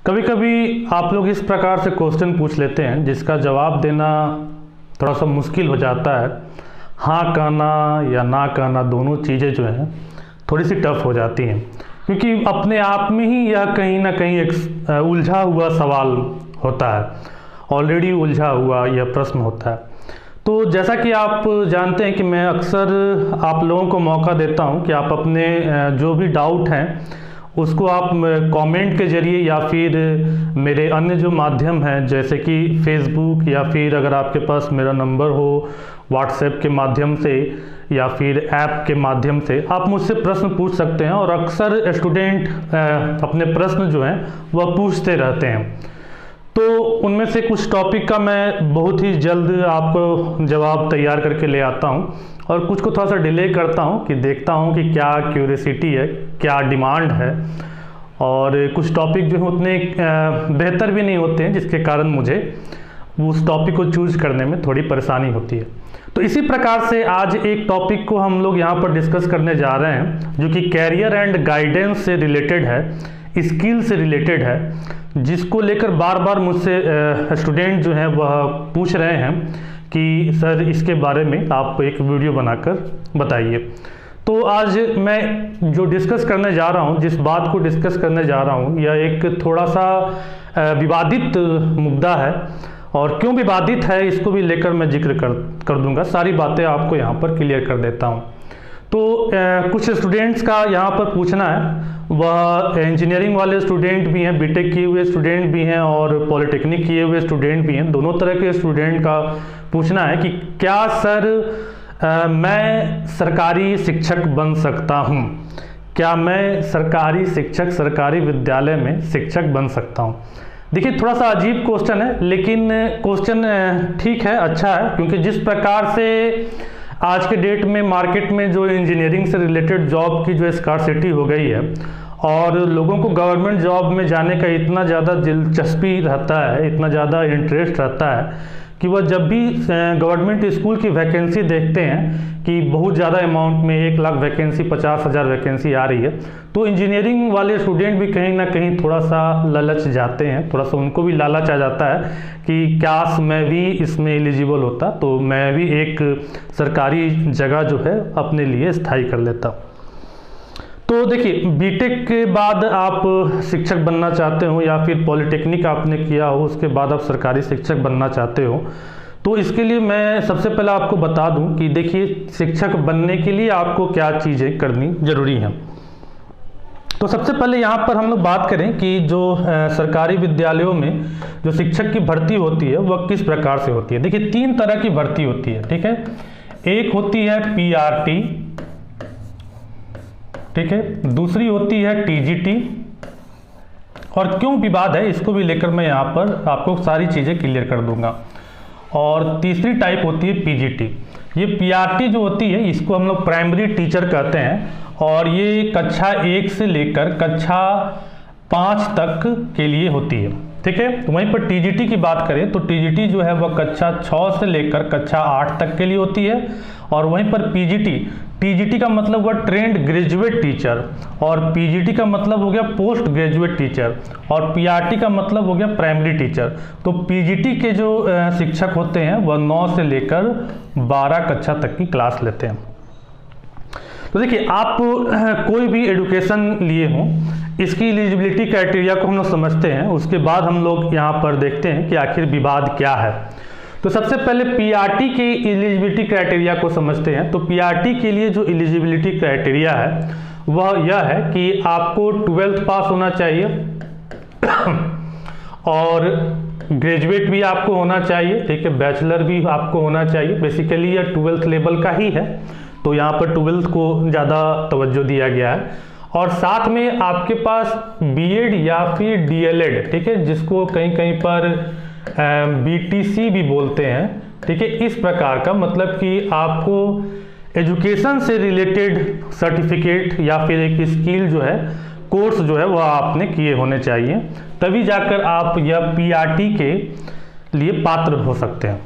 कभी कभी आप लोग इस प्रकार से क्वेश्चन पूछ लेते हैं जिसका जवाब देना थोड़ा सा मुश्किल हो जाता है। हाँ कहना या ना कहना दोनों चीज़ें जो हैं थोड़ी सी टफ हो जाती हैं, क्योंकि अपने आप में ही यह कहीं ना कहीं एक उलझा हुआ सवाल होता है, ऑलरेडी उलझा हुआ यह प्रश्न होता है। तो जैसा कि आप जानते हैं कि मैं अक्सर आप लोगों को मौका देता हूं कि आप अपने जो भी डाउट हैं उसको आप कमेंट के ज़रिए या फिर मेरे अन्य जो माध्यम हैं जैसे कि फेसबुक, या फिर अगर आपके पास मेरा नंबर हो व्हाट्सएप के माध्यम से या फिर ऐप के माध्यम से आप मुझसे प्रश्न पूछ सकते हैं। और अक्सर स्टूडेंट अपने प्रश्न जो हैं वह पूछते रहते हैं, तो उनमें से कुछ टॉपिक का मैं बहुत ही जल्द आपको जवाब तैयार करके ले आता हूं, और कुछ को थोड़ा सा डिले करता हूं कि देखता हूं कि क्या क्यूरियोसिटी है, क्या डिमांड है। और कुछ टॉपिक जो हैं उतने बेहतर भी नहीं होते हैं, जिसके कारण मुझे उस टॉपिक को चूज करने में थोड़ी परेशानी होती है। तो इसी प्रकार से आज एक टॉपिक को हम लोग यहाँ पर डिस्कस करने जा रहे हैं जो कि कैरियर एंड गाइडेंस से रिलेटेड है, स्किल से रिलेटेड है, जिसको लेकर बार बार मुझसे स्टूडेंट जो हैं वह पूछ रहे हैं कि सर इसके बारे में आप एक वीडियो बनाकर बताइए। तो आज मैं जो डिस्कस करने जा रहा हूं, जिस बात को डिस्कस करने जा रहा हूं, यह एक थोड़ा सा विवादित मुद्दा है, और क्यों विवादित है इसको भी लेकर मैं जिक्र कर दूंगा। सारी बातें आपको यहाँ पर क्लियर कर देता हूँ। तो कुछ स्टूडेंट्स का यहाँ पर पूछना है, वह इंजीनियरिंग वाले स्टूडेंट भी हैं, बीटेक किए हुए स्टूडेंट भी हैं और पॉलिटेक्निक किए हुए स्टूडेंट भी हैं। दोनों तरह के स्टूडेंट का पूछना है कि क्या सर मैं सरकारी शिक्षक बन सकता हूँ, क्या मैं सरकारी शिक्षक, सरकारी विद्यालय में शिक्षक बन सकता हूँ। देखिए थोड़ा सा अजीब क्वेश्चन है, लेकिन क्वेश्चन ठीक है, अच्छा है, क्योंकि जिस प्रकार से आज के डेट में मार्केट में जो इंजीनियरिंग से रिलेटेड जॉब की जो स्कार्सिटी हो गई है, और लोगों को गवर्नमेंट जॉब में जाने का इतना ज़्यादा दिलचस्पी रहता है, इतना ज़्यादा इंटरेस्ट रहता है कि वह जब भी गवर्नमेंट स्कूल की वैकेंसी देखते हैं कि बहुत ज़्यादा अमाउंट में 1 लाख वैकेंसी, 50,000 वैकेंसी आ रही है, तो इंजीनियरिंग वाले स्टूडेंट भी कहीं ना कहीं थोड़ा सा ललच जाते हैं, थोड़ा सा उनको भी लालच आ जाता है कि काश मैं भी इसमें एलिजिबल होता तो मैं भी एक सरकारी जगह जो है अपने लिए स्थायी कर लेता। तो देखिए बीटेक के बाद आप शिक्षक बनना चाहते हो या फिर पॉलिटेक्निक आपने किया हो उसके बाद आप सरकारी शिक्षक बनना चाहते हो, तो इसके लिए मैं सबसे पहले आपको बता दूं कि देखिए शिक्षक बनने के लिए आपको क्या चीज़ें करनी जरूरी हैं। तो सबसे पहले यहाँ पर हम लोग बात करें कि जो सरकारी विद्यालयों में जो शिक्षक की भर्ती होती है वह किस प्रकार से होती है। देखिए 3 तरह की भर्ती होती है, ठीक है। एक होती है पीआरटी, ठीक है, दूसरी होती है टीजीटी, और क्यों विवाद है इसको भी लेकर मैं यहाँ पर आपको सारी चीज़ें क्लियर कर दूंगा। और तीसरी टाइप होती है पीजीटी। ये पीआरटी जो होती है इसको हम लोग प्राइमरी टीचर कहते हैं, और ये कक्षा 1 से लेकर कक्षा 5 तक के लिए होती है, ठीक है। तो वहीं पर टीजीटी की बात करें तो टीजीटी जो है वह कक्षा 6 से लेकर कक्षा 8 तक के लिए होती है। और वहीं पर टीजीटी का मतलब हुआ ट्रेंड ग्रेजुएट टीचर, और पीजीटी का मतलब हो गया पोस्ट ग्रेजुएट टीचर, और पीआरटी का मतलब हो गया प्राइमरी टीचर। तो पीजीटी के जो शिक्षक होते हैं वह 9 से लेकर 12 कक्षा तक की क्लास लेते हैं। तो देखिए आप कोई भी एजुकेशन लिए हो, इसकी एलिजिबिलिटी क्राइटेरिया को हम लोग समझते हैं, उसके बाद हम लोग यहाँ पर देखते हैं कि आखिर विवाद क्या है। तो सबसे पहले पीआरटी के एलिजिबिलिटी क्राइटेरिया को समझते हैं। तो पीआरटी के लिए जो एलिजिबिलिटी क्राइटेरिया है वह यह है कि आपको 12th पास होना चाहिए और ग्रेजुएट भी आपको होना चाहिए, ठीक है, बैचलर भी आपको होना चाहिए। बेसिकली यह 12th लेवल का ही है, तो यहाँ पर 12th को ज़्यादा तवज्जो दिया गया है। और साथ में आपके पास बीएड या फिर डीएलएड, ठीक है, जिसको कहीं कहीं पर बीटीसी भी बोलते हैं, ठीक है, इस प्रकार का, मतलब कि आपको एजुकेशन से रिलेटेड सर्टिफिकेट या फिर एक स्किल जो है, कोर्स जो है वह आपने किए होने चाहिए, तभी जाकर आप यह पीआरटी के लिए पात्र हो सकते हैं,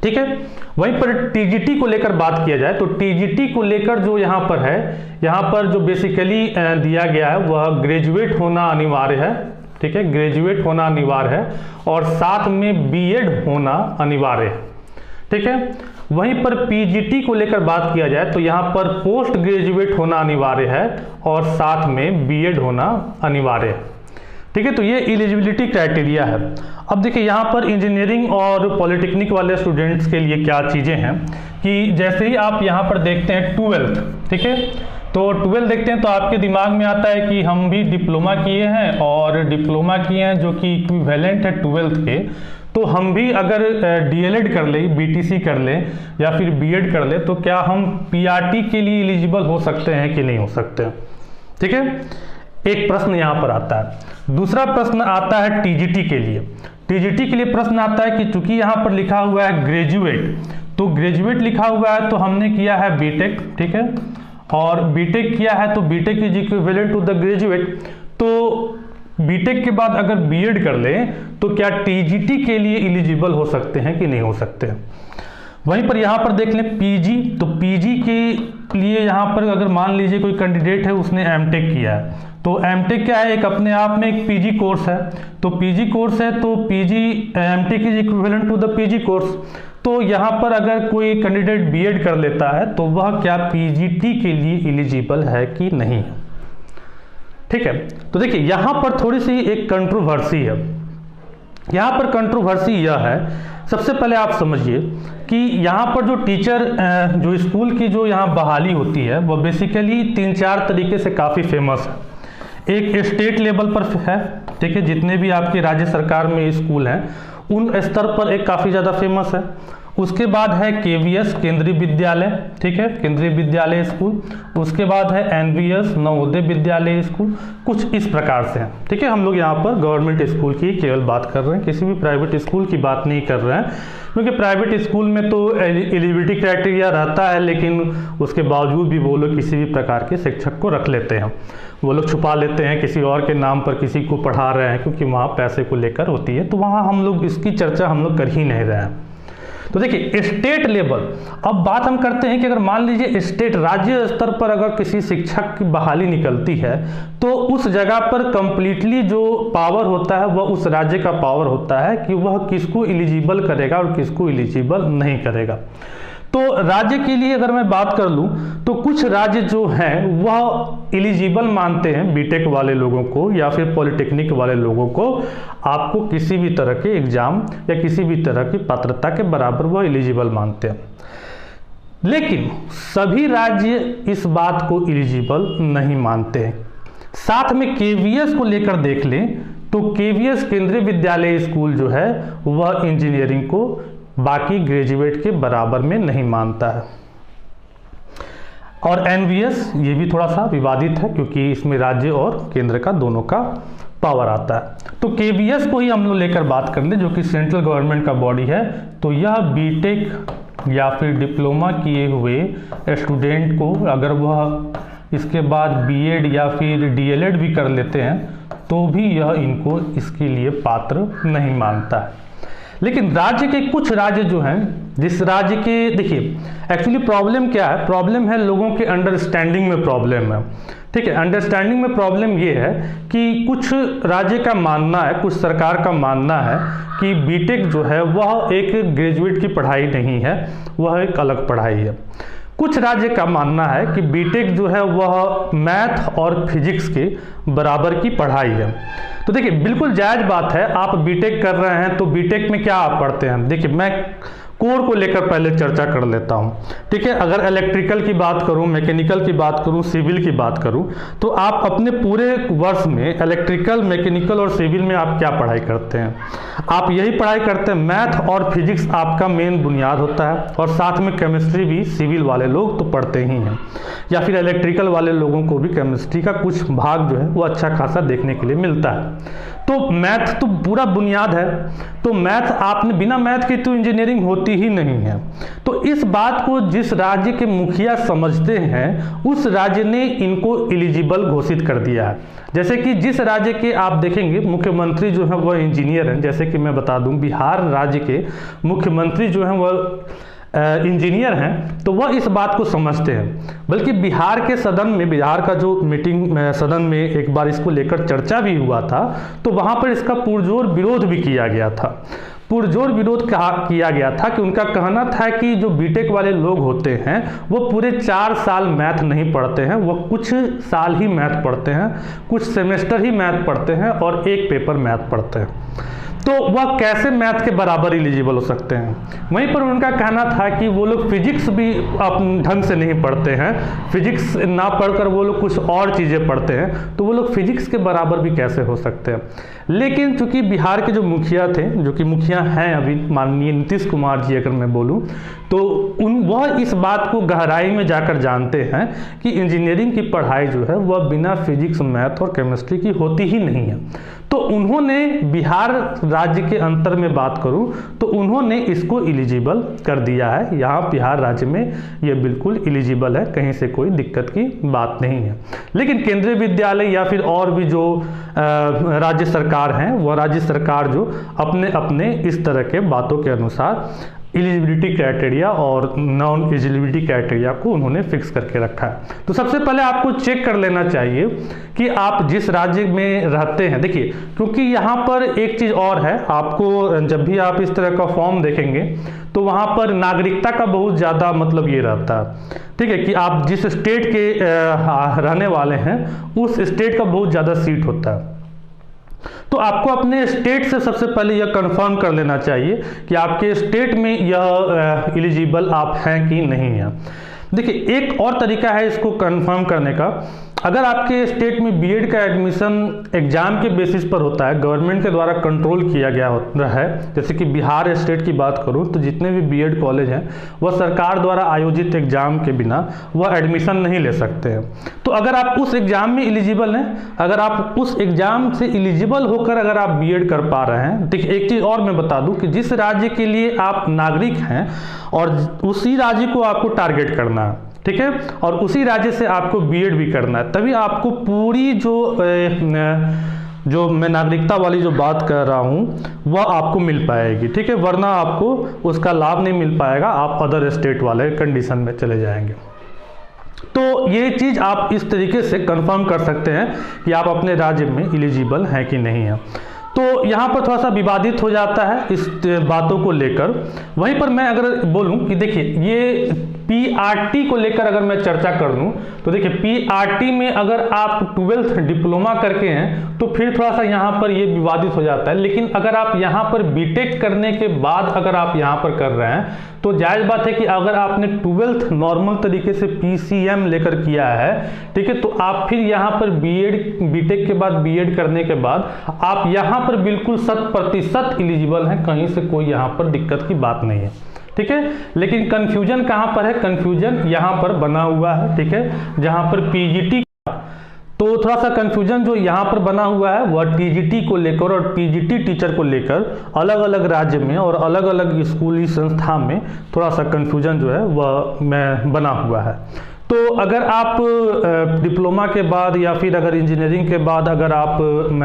ठीक है। वहीं पर टीजीटी को लेकर बात किया जाए तो टीजीटी को लेकर जो यहाँ पर है, यहाँ पर जो बेसिकली दिया गया है वह ग्रेजुएट होना अनिवार्य है, ठीक है, ग्रेजुएट होना अनिवार्य है और साथ में बीएड होना अनिवार्य है, ठीक है। वहीं पर पीजीटी को लेकर बात किया जाए तो यहाँ पर पोस्ट ग्रेजुएट होना अनिवार्य है और साथ में बीएड होना अनिवार्य है, ठीक है। तो ये एलिजिबिलिटी क्राइटेरिया है। अब देखिए यहाँ पर इंजीनियरिंग और पॉलिटेक्निक वाले स्टूडेंट्स के लिए क्या चीज़ें हैं कि जैसे ही आप यहाँ पर देखते हैं 12th, ठीक है, तो 12 देखते हैं तो आपके दिमाग में आता है कि हम भी डिप्लोमा किए हैं और डिप्लोमा किए हैं जो कि इक्विवेलेंट है 12th के, तो हम भी अगर डीएलएड कर लें, बीटीसी कर लें या फिर बीएड कर लें तो क्या हम पीआरटी के लिए एलिजिबल हो सकते हैं कि नहीं हो सकते हैं, ठीक है। एक प्रश्न यहाँ पर आता है। दूसरा प्रश्न आता है टीजीटी के लिए। टीजीटी के लिए प्रश्न आता है कि चूंकि यहाँ पर लिखा हुआ है ग्रेजुएट, तो ग्रेजुएट लिखा हुआ है तो हमने किया है बीटेक, ठीक है, और बीटेक किया है तो BTech is equivalent to the graduate. तो बीटेक के बाद अगर बीएड कर लें तो क्या टीजीटी के लिए एलिजिबल हो सकते हैं कि नहीं हो सकते हैं। वहीं पर यहाँ पर देख लें पीजी, तो पीजी के लिए यहाँ पर अगर मान लीजिए कोई कैंडिडेट है उसने एमटेक किया है, तो एमटेक क्या है, एक अपने आप में एक पीजी कोर्स है। तो पीजी कोर्स है तो PG MTech is equivalent to the PG course. तो यहाँ पर अगर कोई कैंडिडेट बीएड कर लेता है तो वह क्या पीजीटी के लिए एलिजिबल है कि नहीं, ठीक है। तो देखिए यहाँ पर थोड़ी सी एक कंट्रोवर्सी है। यहाँ पर कंट्रोवर्सी यह है, सबसे पहले आप समझिए कि यहाँ पर जो टीचर जो स्कूल की जो यहाँ बहाली होती है वह बेसिकली 3-4 तरीके से काफ़ी फेमस है। एक स्टेट लेवल पर है, ठीक है, जितने भी आपके राज्य सरकार में स्कूल हैं उन स्तर पर एक काफ़ी ज़्यादा फेमस है। उसके बाद है केवीएस केंद्रीय विद्यालय, ठीक है, केंद्रीय विद्यालय स्कूल। उसके बाद है एनवीएस नवोदय विद्यालय स्कूल। कुछ इस प्रकार से हैं, ठीक है। हम लोग यहाँ पर गवर्नमेंट स्कूल की केवल बात कर रहे हैं, किसी भी प्राइवेट स्कूल की बात नहीं कर रहे हैं, क्योंकि प्राइवेट स्कूल में तो एलिजिबिलिटी क्राइटेरिया रहता है, लेकिन उसके बावजूद भी वो लोग किसी भी प्रकार के शिक्षक को रख लेते हैं, वो लोग छुपा लेते हैं, किसी और के नाम पर किसी को पढ़ा रहे हैं, क्योंकि वहाँ पैसे को लेकर होती है। तो वहाँ हम लोग इसकी चर्चा हम लोग कर ही नहीं रहे हैं। तो देखिए स्टेट लेवल, अब बात हम करते हैं कि अगर मान लीजिए स्टेट राज्य स्तर पर अगर किसी शिक्षक की बहाली निकलती है तो उस जगह पर कंप्लीटली जो पावर होता है वह उस राज्य का पावर होता है कि वह किसको एलिजिबल करेगा और किसको एलिजिबल नहीं करेगा। तो राज्य के लिए अगर मैं बात कर लूं तो कुछ राज्य जो हैं वह एलिजिबल मानते हैं बीटेक वाले लोगों को या फिर पॉलिटेक्निक वाले लोगों को, आपको किसी भी तरह के एग्जाम या किसी भी तरह की पात्रता के बराबर वह एलिजिबल मानते हैं। लेकिन सभी राज्य इस बात को एलिजिबल नहीं मानते हैं। साथ में केवीएस को लेकर देख लें तो केवीएस केंद्रीय विद्यालय स्कूल जो है वह इंजीनियरिंग को बाकी ग्रेजुएट के बराबर में नहीं मानता है। और एनवीएस ये भी थोड़ा सा विवादित है क्योंकि इसमें राज्य और केंद्र का दोनों का पावर आता है। तो केवीएस को ही हम लोग लेकर बात कर लें जो कि सेंट्रल गवर्नमेंट का बॉडी है, तो यह बीटेक या फिर डिप्लोमा किए हुए स्टूडेंट को अगर वह इसके बाद बीएड या फिर डीएलएड भी कर लेते हैं तो भी यह इनको इसके लिए पात्र नहीं मानता है। लेकिन राज्य के कुछ राज्य जो हैं, जिस राज्य के देखिए एक्चुअली प्रॉब्लम क्या है, प्रॉब्लम है लोगों के अंडरस्टैंडिंग में प्रॉब्लम है, ठीक है। अंडरस्टैंडिंग में प्रॉब्लम ये है कि कुछ राज्य का मानना है, कुछ सरकार का मानना है कि बीटेक जो है वह एक ग्रेजुएट की पढ़ाई नहीं है, वह एक अलग पढ़ाई है। कुछ राज्य का मानना है कि बीटेक जो है वह मैथ और फिजिक्स के बराबर की पढ़ाई है। तो देखिए बिल्कुल जायज़ बात है, आप बीटेक कर रहे हैं तो बीटेक में क्या आप पढ़ते हैं। देखिए मैं कोर को लेकर पहले चर्चा कर लेता हूं, ठीक है। अगर इलेक्ट्रिकल की बात करूं, मैकेनिकल की बात करूं, सिविल की बात करूं, तो आप अपने पूरे वर्ष में इलेक्ट्रिकल, मैकेनिकल और सिविल में आप क्या पढ़ाई करते हैं, आप यही पढ़ाई करते हैं। मैथ और फिजिक्स आपका मेन बुनियाद होता है और साथ में केमिस्ट्री भी सिविल वाले लोग तो पढ़ते ही हैं, या फिर इलेक्ट्रिकल वाले लोगों को भी केमिस्ट्री का कुछ भाग जो है वो अच्छा खासा देखने के लिए मिलता है। तो मैथ तो पूरा बुनियाद है, तो मैथ आपने बिना मैथ के तो इंजीनियरिंग होती ही नहीं है। तो इस बात को जिस राज्य के मुखिया समझते हैं उस राज्य ने इनको एलिजिबल घोषित कर दिया है। जैसे कि जिस राज्य के आप देखेंगे मुख्यमंत्री जो है वह इंजीनियर हैं, जैसे कि मैं बता दूं बिहार राज्य के मुख्यमंत्री जो हैं वह इंजीनियर हैं तो वह इस बात को समझते हैं। बल्कि बिहार के सदन में, बिहार का जो मीटिंग सदन में एक बार इसको लेकर चर्चा भी हुआ था, तो वहाँ पर इसका पुरजोर विरोध भी किया गया था। पुरजोर विरोध किया गया था कि उनका कहना था कि जो बीटेक वाले लोग होते हैं वो पूरे 4 साल मैथ नहीं पढ़ते हैं, वो कुछ साल ही मैथ पढ़ते हैं, कुछ सेमेस्टर ही मैथ पढ़ते हैं और एक पेपर मैथ पढ़ते हैं, तो वह कैसे मैथ के बराबर एलिजिबल हो सकते हैं। वहीं पर उनका कहना था कि वो लोग फिजिक्स भी ढंग से नहीं पढ़ते हैं, फिजिक्स ना पढ़कर वो लोग कुछ और चीज़ें पढ़ते हैं, तो वो लोग फिजिक्स के बराबर भी कैसे हो सकते हैं। लेकिन चूंकि बिहार के जो मुखिया थे, जो कि मुखिया हैं अभी माननीय नीतीश कुमार जी अगर मैं बोलूं, तो वह इस बात को गहराई में जाकर जानते हैं कि इंजीनियरिंग की पढ़ाई जो है वह बिना फिजिक्स, मैथ और केमिस्ट्री की होती ही नहीं है। तो उन्होंने बिहार राज्य के अंतर में बात करूं तो उन्होंने इसको एलिजिबल कर दिया है। यहाँ बिहार राज्य में ये बिल्कुल एलिजिबल है, कहीं से कोई दिक्कत की बात नहीं है। लेकिन केंद्रीय विद्यालय या फिर और भी जो राज्य सरकार हैं, वह राज्य सरकार जो अपने अपने इस तरह के बातों के अनुसार एलिजिबिलिटी क्राइटेरिया और नॉन एलिजिबिलिटी क्राइटेरिया को उन्होंने फिक्स करके रखा है। तो सबसे पहले आपको चेक कर लेना चाहिए कि आप जिस राज्य में रहते हैं। देखिए, क्योंकि यहाँ पर एक चीज़ और है, आपको जब भी आप इस तरह का फॉर्म देखेंगे तो वहाँ पर नागरिकता का बहुत ज़्यादा मतलब ये रहता है, ठीक है, कि आप जिस स्टेट के रहने वाले हैं उस स्टेट का बहुत ज़्यादा सीट होता है। तो आपको अपने स्टेट से सबसे पहले यह कंफर्म कर लेना चाहिए कि आपके स्टेट में यह एलिजिबल आप हैं कि नहीं हैं। देखिए, एक और तरीका है इसको कंफर्म करने का। अगर आपके स्टेट में बीएड का एडमिशन एग्जाम के बेसिस पर होता है, गवर्नमेंट के द्वारा कंट्रोल किया गया होता है, जैसे कि बिहार स्टेट की बात करूं तो जितने भी बीएड कॉलेज हैं वह सरकार द्वारा आयोजित एग्जाम के बिना वह एडमिशन नहीं ले सकते हैं। तो अगर आप उस एग्जाम में एलिजिबल हैं, अगर आप उस एग्जाम से एलिजिबल होकर अगर आप बीएड कर पा रहे हैं, देखिए एक चीज़ और मैं बता दूं कि जिस राज्य के लिए आप नागरिक हैं और उसी राज्य को आपको टारगेट करना है, ठीक है, और उसी राज्य से आपको बीएड भी करना है, तभी आपको पूरी जो मैं नागरिकता वाली जो बात कर रहा हूँ वह आपको मिल पाएगी, ठीक है, वरना आपको उसका लाभ नहीं मिल पाएगा, आप अदर स्टेट वाले कंडीशन में चले जाएंगे। तो ये चीज़ आप इस तरीके से कंफर्म कर सकते हैं कि आप अपने राज्य में एलिजिबल हैं कि नहीं है। तो यहाँ पर थोड़ा सा विवादित हो जाता है इस बातों को लेकर। वहीं पर मैं अगर बोलूँ कि देखिए, ये पीआरटी को लेकर अगर मैं चर्चा कर लूँ तो देखिए, पीआरटी में अगर आप 12th डिप्लोमा करके हैं तो फिर थोड़ा सा यहाँ पर ये विवादित हो जाता है। लेकिन अगर आप यहाँ पर बीटेक करने के बाद अगर आप यहाँ पर कर रहे हैं तो जायज़ बात है कि अगर आपने 12th नॉर्मल तरीके से पीसीएम लेकर किया है, ठीक है, तो आप फिर यहाँ पर बीटेक के बाद बीएड करने के बाद आप यहाँ पर बिल्कुल 100% एलिजिबल हैं, कहीं से कोई यहाँ पर दिक्कत की बात नहीं है, ठीक है। लेकिन कंफ्यूजन कहाँ पर है? कंफ्यूजन यहाँ पर बना हुआ है, ठीक है, जहाँ पर पीजीटी, तो थोड़ा सा कंफ्यूजन जो यहाँ पर बना हुआ है वह टीजीटी को लेकर और पीजीटी टीचर को लेकर अलग अलग राज्य में और अलग अलग स्कूली संस्था में थोड़ा सा कंफ्यूजन जो है वह बना हुआ है। तो अगर आप डिप्लोमा के बाद या फिर अगर इंजीनियरिंग के बाद अगर आप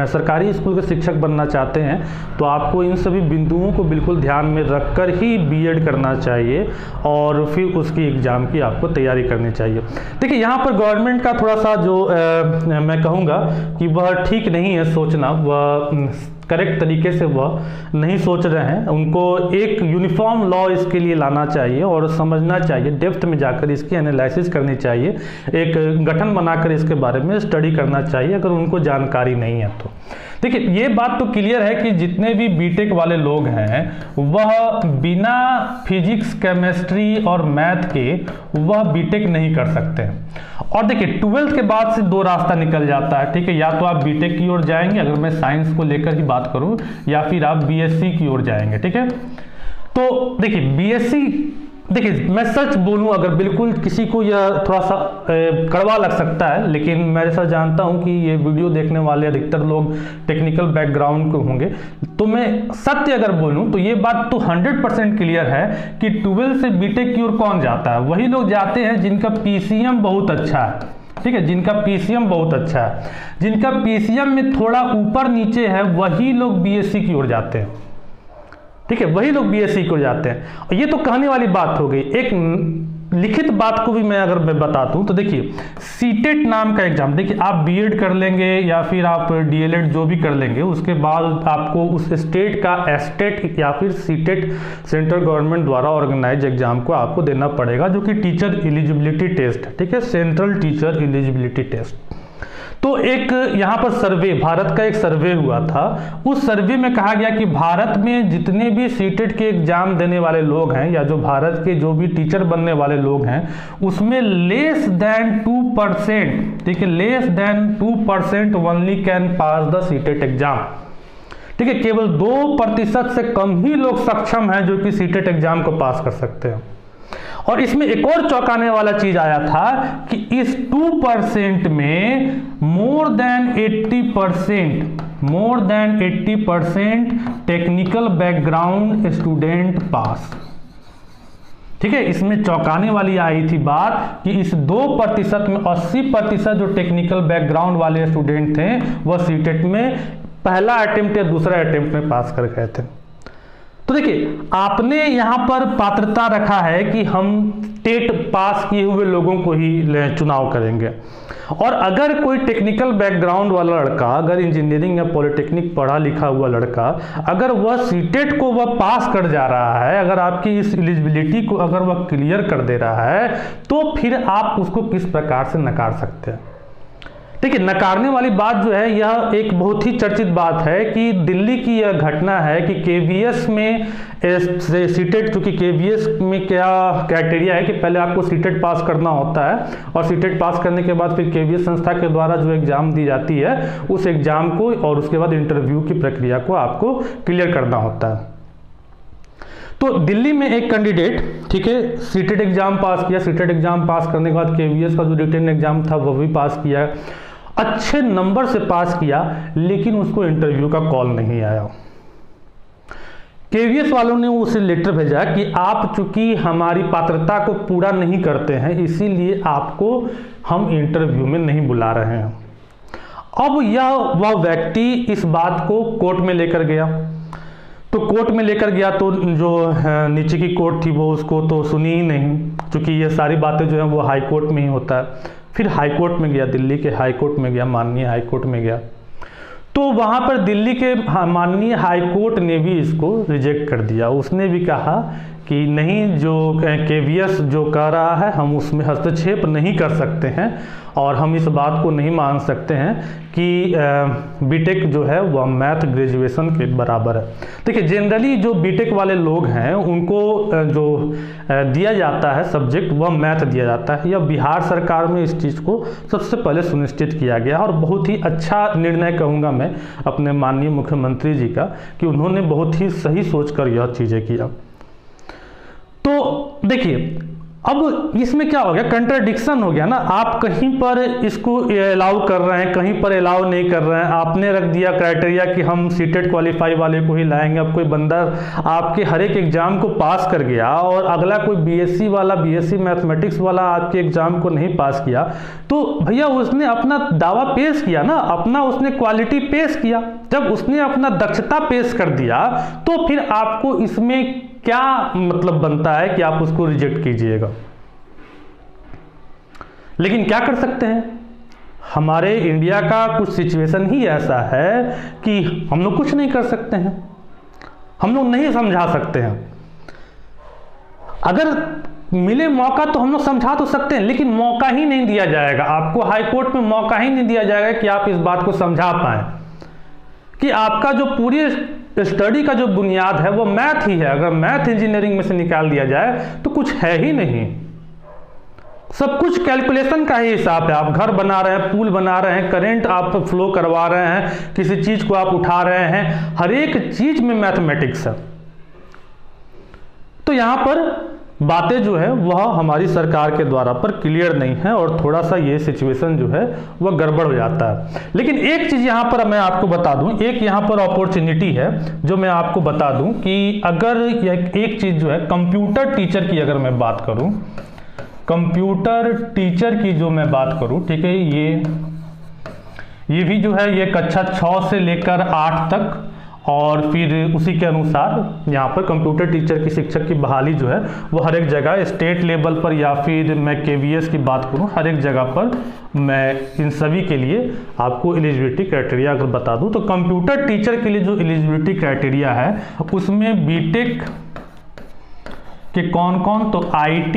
सरकारी स्कूल के शिक्षक बनना चाहते हैं तो आपको इन सभी बिंदुओं को बिल्कुल ध्यान में रखकर ही बीएड करना चाहिए और फिर उसकी एग्ज़ाम की आपको तैयारी करनी चाहिए। देखिए, यहाँ पर गवर्नमेंट का थोड़ा सा जो मैं कहूँगा कि वह ठीक नहीं है सोचना, वह करेक्ट तरीके से वह नहीं सोच रहे हैं। उनको एक यूनिफॉर्म लॉ इसके लिए लाना चाहिए और समझना चाहिए, डेप्थ में जाकर इसकी एनालिसिस करनी चाहिए, एक गठन बनाकर इसके बारे में स्टडी करना चाहिए अगर उनको जानकारी नहीं है तो। देखिए, ये बात तो क्लियर है कि जितने भी बीटेक वाले लोग हैं वह बिना फिजिक्स, केमिस्ट्री और मैथ के वह बीटेक नहीं कर सकते हैं। और देखिए, 12th के बाद से 2 रास्ता निकल जाता है, ठीक है, या तो आप बीटेक की ओर जाएंगे अगर मैं साइंस को लेकर ही बात करूं, या फिर आप बीएससी की ओर जाएंगे, ठीक है। तो देखिए, बीएससी, देखिए मैं सच बोलूं अगर बिल्कुल किसी को यह थोड़ा सा कड़वा लग सकता है, लेकिन मैं ऐसा जानता हूं कि ये वीडियो देखने वाले अधिकतर लोग टेक्निकल बैकग्राउंड के होंगे, तो मैं सत्य अगर बोलूं तो ये बात तो 100% क्लियर है कि 12 से बीटेक की ओर कौन जाता है? वही लोग जाते हैं जिनका पीसीएम बहुत अच्छा है, ठीक है, जिनका पीसीएम बहुत अच्छा है, जिनका पीसीएम में थोड़ा ऊपर नीचे है वही लोग बीएससी की ओर जाते हैं, ठीक है, वही लोग बीएससी को जाते हैं। और ये तो कहने वाली बात हो गई। एक लिखित बात को भी मैं अगर मैं बता दूं तो देखिए, सीटेट नाम का एग्जाम, देखिए आप बीएड कर लेंगे या फिर आप डीएलएड जो भी कर लेंगे, उसके बाद आपको उस स्टेट का एस्टेट या फिर सीटेट सेंट्रल गवर्नमेंट द्वारा ऑर्गेनाइज एग्जाम को आपको देना पड़ेगा, जो कि टीचर एलिजिबिलिटी टेस्ट है। ठीक है, सेंट्रल टीचर एलिजिबिलिटी टेस्ट। तो एक यहाँ पर सर्वे, भारत का एक सर्वे हुआ था। उस सर्वे में कहा गया कि भारत में जितने भी सीटेट के एग्जाम देने वाले लोग हैं या जो भारत के जो भी टीचर बनने वाले लोग हैं, उसमें लेस देन 2%, ठीक है, less than 2% only can pass the CTET exam. ठीक है, केवल 2% से कम ही लोग सक्षम हैं जो कि सीटेट एग्जाम को पास कर सकते हैं। और इसमें एक और चौंकाने वाला चीज आया था कि इस 2% में more than 80% technical background student पास। ठीक है, इसमें चौंकाने वाली आई थी बात कि इस 2% में 80% जो टेक्निकल बैकग्राउंड वाले स्टूडेंट थे वह सीटेट में पहला अटेम्प्ट या दूसरा अटेम्प्ट में पास कर गए थे। तो देखिए, आपने यहां पर पात्रता रखा है कि हम टेट पास किए हुए लोगों को ही चुनाव करेंगे। और अगर कोई टेक्निकल बैकग्राउंड वाला लड़का, अगर इंजीनियरिंग या पॉलिटेक्निक पढ़ा लिखा हुआ लड़का, अगर वह सीटेट को वह पास कर जा रहा है, अगर आपकी इस एलिजिबिलिटी को अगर वह क्लियर कर दे रहा है, तो फिर आप उसको किस प्रकार से नकार सकते हैं? ठीक है, नकारने वाली बात जो है, यह एक बहुत ही चर्चित बात है कि दिल्ली की यह घटना है कि केवीएस में सीटेट, चूंकि केवीएस में क्या क्राइटेरिया है कि पहले आपको सीटेट पास करना होता है और सीटेट पास करने के बाद फिर केवीएस संस्था के द्वारा जो एग्जाम दी जाती है उस एग्जाम को और उसके बाद इंटरव्यू की प्रक्रिया को आपको क्लियर करना होता है। तो दिल्ली में एक कैंडिडेट, ठीक है, सीटेट एग्जाम पास किया, सीटेट एग्जाम पास करने के बाद केवीएस का जो रिटन एग्जाम था वह भी पास किया, अच्छे नंबर से पास किया, लेकिन उसको इंटरव्यू का कॉल नहीं आया। केवीएस वालों ने उसे लेटर भेजा कि आप चूंकि हमारी पात्रता को पूरा नहीं करते हैं, इसीलिए आपको हम इंटरव्यू में नहीं बुला रहे हैं। अब वह व्यक्ति इस बात को कोर्ट में लेकर गया। तो कोर्ट में लेकर गया तो जो नीचे की कोर्ट थी वो उसको तो सुनी ही नहीं, क्योंकि ये सारी बातें जो है वो हाई कोर्ट में ही होता है। फिर हाई कोर्ट में गया, दिल्ली के हाई कोर्ट में गया, माननीय हाई कोर्ट में गया। तो वहाँ पर दिल्ली के माननीय हाई कोर्ट ने भी इसको रिजेक्ट कर दिया। उसने भी कहा कि नहीं, जो केवीएस जो कह रहा है हम उसमें हस्तक्षेप नहीं कर सकते हैं और हम इस बात को नहीं मान सकते हैं कि बीटेक जो है वह मैथ ग्रेजुएशन के बराबर है। देखिए, जनरली जो बीटेक वाले लोग हैं उनको जो दिया जाता है सब्जेक्ट वह मैथ दिया जाता है। यह बिहार सरकार में इस चीज़ को सबसे पहले सुनिश्चित किया गया और बहुत ही अच्छा निर्णय कहूँगा मैं अपने माननीय मुख्यमंत्री जी का कि उन्होंने बहुत ही सही सोचकर यह चीज़ें किया। तो देखिए, अब इसमें क्या हो गया, कंट्राडिक्शन हो गया ना। आप कहीं पर इसको अलाउ कर रहे हैं, कहीं पर अलाउ नहीं कर रहे हैं। आपने रख दिया क्राइटेरिया कि हम सीटेट क्वालिफाई वाले को ही लाएंगे। अब कोई बंदा आपके हर एक एग्जाम को पास कर गया और अगला कोई बीएससी वाला, बीएससी मैथमेटिक्स वाला आपके एग्जाम को नहीं पास किया, तो भैया उसने अपना दावा पेश किया ना, अपना उसने क्वालिटी पेश किया। जब उसने अपना दक्षता पेश कर दिया तो फिर आपको इसमें क्या मतलब बनता है कि आप उसको रिजेक्ट कीजिएगा। लेकिन क्या कर सकते हैं, हमारे इंडिया का कुछ सिचुएशन ही ऐसा है कि हम लोग कुछ नहीं कर सकते हैं, हम लोग नहीं समझा सकते हैं। अगर मिले मौका तो हम लोग समझा तो सकते हैं, लेकिन मौका ही नहीं दिया जाएगा आपको। हाई कोर्ट में मौका ही नहीं दिया जाएगा कि आप इस बात को समझा पाएं कि आपका जो पूरी स्टडी का जो बुनियाद है वो मैथ ही है। अगर मैथ इंजीनियरिंग में से निकाल दिया जाए तो कुछ है ही नहीं, सब कुछ कैलकुलेशन का ही हिसाब है। आप घर बना रहे हैं, पुल बना रहे हैं, करंट आप फ्लो करवा रहे हैं, किसी चीज को आप उठा रहे हैं, हर एक चीज में मैथमेटिक्स है। तो यहां पर बातें जो है वह हमारी सरकार के द्वारा पर क्लियर नहीं है और थोड़ा सा ये सिचुएशन जो है वह गड़बड़ हो जाता है। लेकिन एक चीज यहां पर मैं आपको बता दूं, एक यहां पर अपॉर्चुनिटी है जो मैं आपको बता दूं कि अगर एक चीज जो है कंप्यूटर टीचर की अगर मैं बात करूं, कंप्यूटर टीचर की जो मैं बात करूं, ठीक है, ये भी जो है ये कक्षा 6 से लेकर 8 तक और फिर उसी के अनुसार यहाँ पर कंप्यूटर टीचर की शिक्षक की बहाली जो है वो हर एक जगह स्टेट लेवल पर, या फिर मैं KVS की बात करूँ हर एक जगह पर मैं इन सभी के लिए आपको एलिजिबिलिटी क्राइटेरिया अगर बता दूँ तो कंप्यूटर टीचर के लिए जो एलिजिबिलिटी क्राइटेरिया है उसमें बीटेक के कौन कौन, तो IT,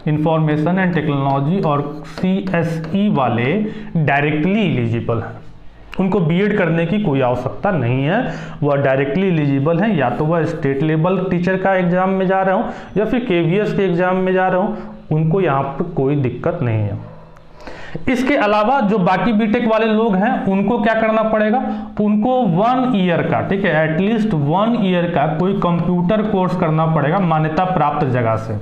इंफॉर्मेशन एंड टेक्नोलॉजी और CSE वाले डायरेक्टली एलिजिबल हैं। उनको बीएड करने की कोई आवश्यकता नहीं है, वह डायरेक्टली एलिजिबल हैं। या तो वह स्टेट लेवल टीचर का एग्जाम में जा रहे हो या फिर KVS के एग्जाम में जा रहे हो, उनको यहाँ पर कोई दिक्कत नहीं है। इसके अलावा जो बाकी बीटेक वाले लोग हैं उनको क्या करना पड़ेगा, उनको 1 ईयर का, ठीक है, एटलीस्ट 1 ईयर का कोई कंप्यूटर कोर्स करना पड़ेगा मान्यता प्राप्त जगह से,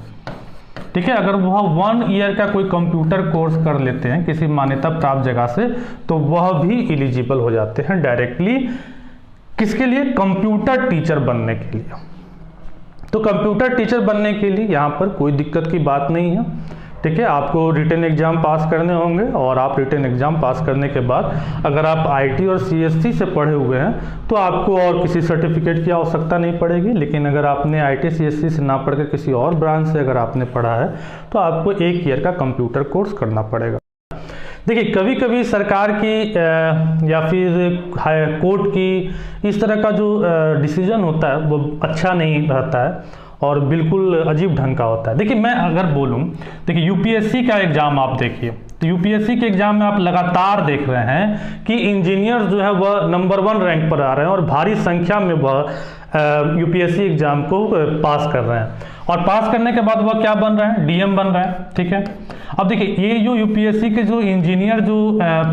ठीक है। अगर वह 1 ईयर का कोई कंप्यूटर कोर्स कर लेते हैं किसी मान्यता प्राप्त जगह से तो वह भी एलिजिबल हो जाते हैं डायरेक्टली, किसके लिए, कंप्यूटर टीचर बनने के लिए। तो कंप्यूटर टीचर बनने के लिए यहाँ पर कोई दिक्कत की बात नहीं है, ठीक है। आपको रिटन एग्जाम पास करने होंगे और आप रिटन एग्जाम पास करने के बाद अगर आप IT और CSE से पढ़े हुए हैं तो आपको और किसी सर्टिफिकेट की आवश्यकता नहीं पड़ेगी। लेकिन अगर आपने IT CSE से ना पढ़कर किसी और ब्रांच से अगर आपने पढ़ा है तो आपको 1 ईयर का कंप्यूटर कोर्स करना पड़ेगा। देखिए कभी कभी सरकार की या फिर कोर्ट की इस तरह का जो डिसीजन होता है वो अच्छा नहीं रहता है और बिल्कुल अजीब ढंग का होता है। देखिए मैं अगर बोलूं, देखिए UPSC का एग्जाम आप देखिए, तो UPSC के एग्जाम में आप लगातार देख रहे हैं कि इंजीनियर जो है वह नंबर 1 रैंक पर आ रहे हैं और भारी संख्या में वह UPSC एग्जाम को पास कर रहे हैं और पास करने के बाद वह क्या बन रहा है, DM बन रहा है, ठीक है। अब देखिए ये जो UPSC के जो इंजीनियर जो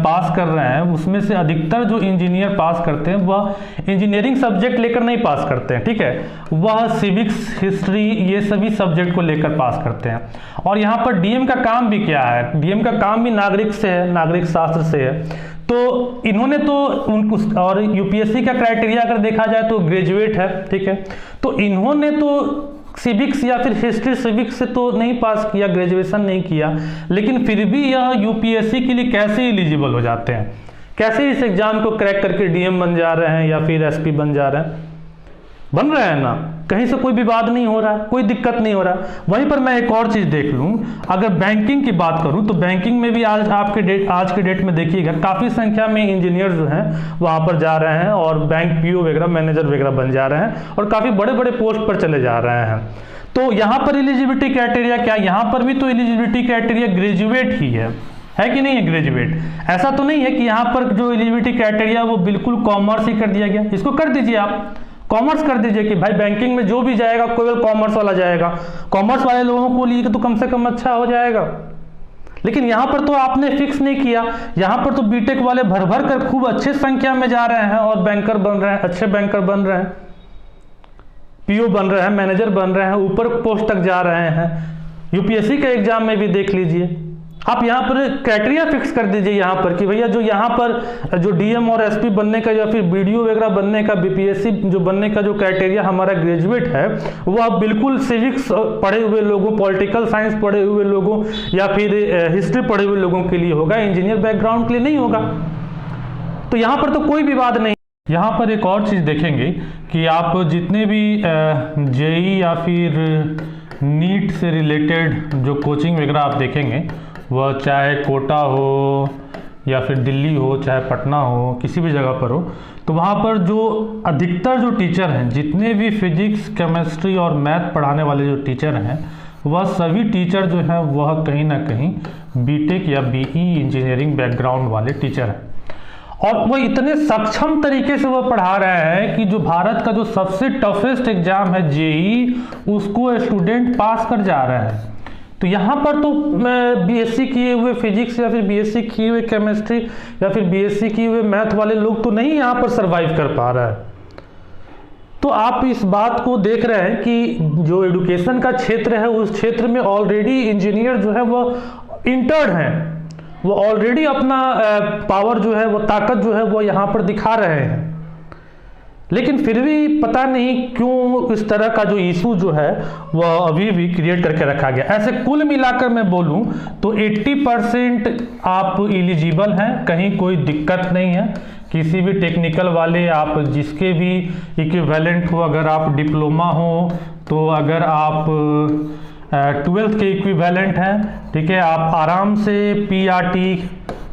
पास कर रहे हैं उसमें से अधिकतर जो इंजीनियर पास करते हैं वह इंजीनियरिंग सब्जेक्ट लेकर नहीं पास करते हैं, ठीक है, वह सिविक्स, हिस्ट्री, ये सभी सब्जेक्ट को लेकर पास करते हैं। और यहाँ पर DM का काम भी क्या है, DM का काम भी नागरिक से है, नागरिक शास्त्र से है। तो इन्होंने तो उनको, और UPSC का क्राइटेरिया अगर देखा जाए तो ग्रेजुएट है, ठीक है, तो इन्होंने तो सिविक्स या फिर हिस्ट्री सिविक्स से तो नहीं पास किया, ग्रेजुएशन नहीं किया, लेकिन फिर भी यह UPSC के लिए कैसे एलिजिबल हो जाते हैं, कैसे इस एग्जाम को क्रैक करके DM बन जा रहे हैं या फिर SP बन जा रहे हैं, बन रहे हैं ना, कहीं से कोई विवाद नहीं हो रहा है, कोई दिक्कत नहीं हो रहा। वहीं पर मैं एक और चीज देख लूं, अगर बैंकिंग की बात करूं तो बैंकिंग में भी आज के डेट में देखिएगा काफी संख्या में इंजीनियर जो हैं वहां पर जा रहे हैं और बैंक PO वगैरह, मैनेजर वगैरह बन जा रहे हैं और काफी बड़े बड़े पोस्ट पर चले जा रहे हैं। तो यहाँ पर एलिजिबिलिटी क्राइटेरिया क्या, यहाँ पर भी तो एलिजिबिलिटी क्राइटेरिया ग्रेजुएट ही है कि नहीं है, ग्रेजुएट। ऐसा तो नहीं है कि यहाँ पर जो एलिजिबिलिटी क्राइटेरिया वो बिल्कुल कॉमर्स ही कर दिया गया, इसको कर दीजिए आप कॉमर्स कर दीजिए कि भाई बैंकिंग में जो भी जाएगा केवल कॉमर्स वाला जाएगा, कॉमर्स वाले लोगों को लिए तो कम से कम अच्छा हो जाएगा। लेकिन यहाँ पर तो आपने फिक्स नहीं किया, यहाँ पर तो बीटेक वाले भर भर कर खूब अच्छे संख्या में जा रहे हैं और बैंकर बन रहे हैं, अच्छे बैंकर बन रहे हैं, PO बन रहे हैं, मैनेजर बन रहे हैं, ऊपर पोस्ट तक जा रहे हैं। UPSC के एग्जाम में भी देख लीजिए, आप यहाँ पर क्राइटेरिया फिक्स कर दीजिए यहाँ पर कि भैया जो यहाँ पर जो DM और SP बनने का या फिर BDO वगैरह बनने का, BPSC जो बनने का जो क्राइटेरिया हमारा ग्रेजुएट है वह बिल्कुल सिविक्स पढ़े हुए लोगों, पॉलिटिकल साइंस पढ़े हुए लोगों या फिर हिस्ट्री पढ़े हुए लोगों के लिए होगा, इंजीनियर बैकग्राउंड के लिए नहीं होगा। तो यहाँ पर तो कोई विवाद नहीं। यहाँ पर एक और चीज़ देखेंगे कि आप जितने भी JEE या फिर नीट से रिलेटेड जो कोचिंग वगैरह आप देखेंगे, वह चाहे कोटा हो या फिर दिल्ली हो, चाहे पटना हो, किसी भी जगह पर हो, तो वहाँ पर जो अधिकतर जो टीचर हैं, जितने भी फिजिक्स, केमिस्ट्री और मैथ पढ़ाने वाले जो टीचर हैं, वह सभी टीचर जो हैं वह कहीं ना कहीं बीटेक या BE इंजीनियरिंग बैकग्राउंड वाले टीचर हैं। और वह इतने सक्षम तरीके से वह पढ़ा रहे हैं कि जो भारत का जो सबसे टफेस्ट एग्जाम है JEE, उसको स्टूडेंट पास कर जा रहे हैं। तो यहाँ पर तो BSc किए हुए फिजिक्स या फिर BSc किए हुए केमिस्ट्री या फिर BSc किए हुए मैथ वाले लोग तो नहीं यहाँ पर सरवाइव कर पा रहा है। तो आप इस बात को देख रहे हैं कि जो एजुकेशन का क्षेत्र है उस क्षेत्र में ऑलरेडी इंजीनियर जो है वो इंटर्ड हैं, वो ऑलरेडी अपना पावर जो है, वो ताकत जो है वो यहाँ पर दिखा रहे हैं। लेकिन फिर भी पता नहीं क्यों इस तरह का जो इशू जो है वह अभी भी क्रिएट करके रखा गया। ऐसे कुल मिलाकर मैं बोलूं तो 80% आप एलिजिबल हैं, कहीं कोई दिक्कत नहीं है, किसी भी टेक्निकल वाले आप जिसके भी इक्विवेलेंट हो, अगर आप डिप्लोमा हो तो अगर आप 12th के इक्विवेलेंट हैं, ठीक है, आप आराम से PRT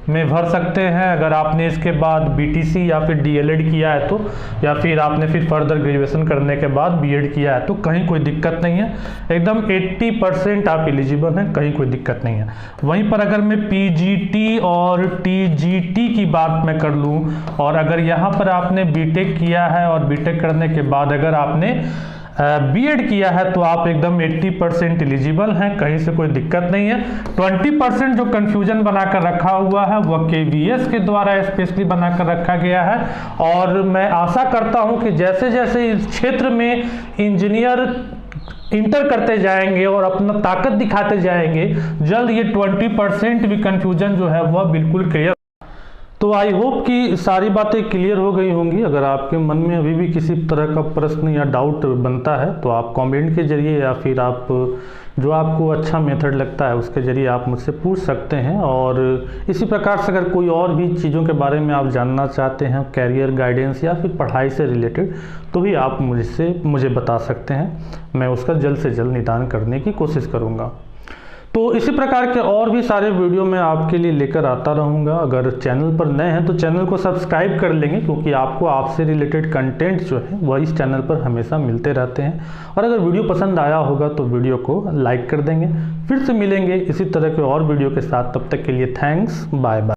में भर सकते हैं। अगर आपने इसके बाद BTC या फिर DLED किया है तो, या फिर आपने फिर फर्दर ग्रेजुएशन करने के बाद BEd किया है तो कहीं कोई दिक्कत नहीं है, एकदम 80% आप एलिजिबल हैं, कहीं कोई दिक्कत नहीं है। वहीं पर अगर मैं PGT और TGT की बात मैं कर लूँ, और अगर यहाँ पर आपने BTech किया है और BTech करने के बाद अगर आपने BEd किया है तो आप एकदम 80% एलिजिबल हैं, कहीं से कोई दिक्कत नहीं है। 20% जो कंफ्यूजन बनाकर रखा हुआ है वह KVS के द्वारा स्पेशली बनाकर रखा गया है, और मैं आशा करता हूं कि जैसे जैसे इस क्षेत्र में इंजीनियर इंटर करते जाएंगे और अपना ताकत दिखाते जाएंगे, जल्द ये 20% भी कंफ्यूजन जो है वह बिल्कुल क्लियर। तो आई होप कि सारी बातें क्लियर हो गई होंगी। अगर आपके मन में अभी भी किसी तरह का प्रश्न या डाउट बनता है तो आप कमेंट के जरिए या फिर आप जो आपको अच्छा मेथड लगता है उसके जरिए आप मुझसे पूछ सकते हैं। और इसी प्रकार से अगर कोई और भी चीज़ों के बारे में आप जानना चाहते हैं, कैरियर गाइडेंस या फिर पढ़ाई से रिलेटेड, तो भी आप मुझे बता सकते हैं। मैं उसका जल्द से जल्द निदान करने की कोशिश करूँगा। तो इसी प्रकार के और भी सारे वीडियो मैं आपके लिए लेकर आता रहूँगा। अगर चैनल पर नए हैं तो चैनल को सब्सक्राइब कर लेंगे, क्योंकि आपको आपसे रिलेटेड कंटेंट जो है वह इस चैनल पर हमेशा मिलते रहते हैं। और अगर वीडियो पसंद आया होगा तो वीडियो को लाइक कर देंगे। फिर से मिलेंगे इसी तरह के और वीडियो के साथ, तब तक के लिए थैंक्स, बाय बाय।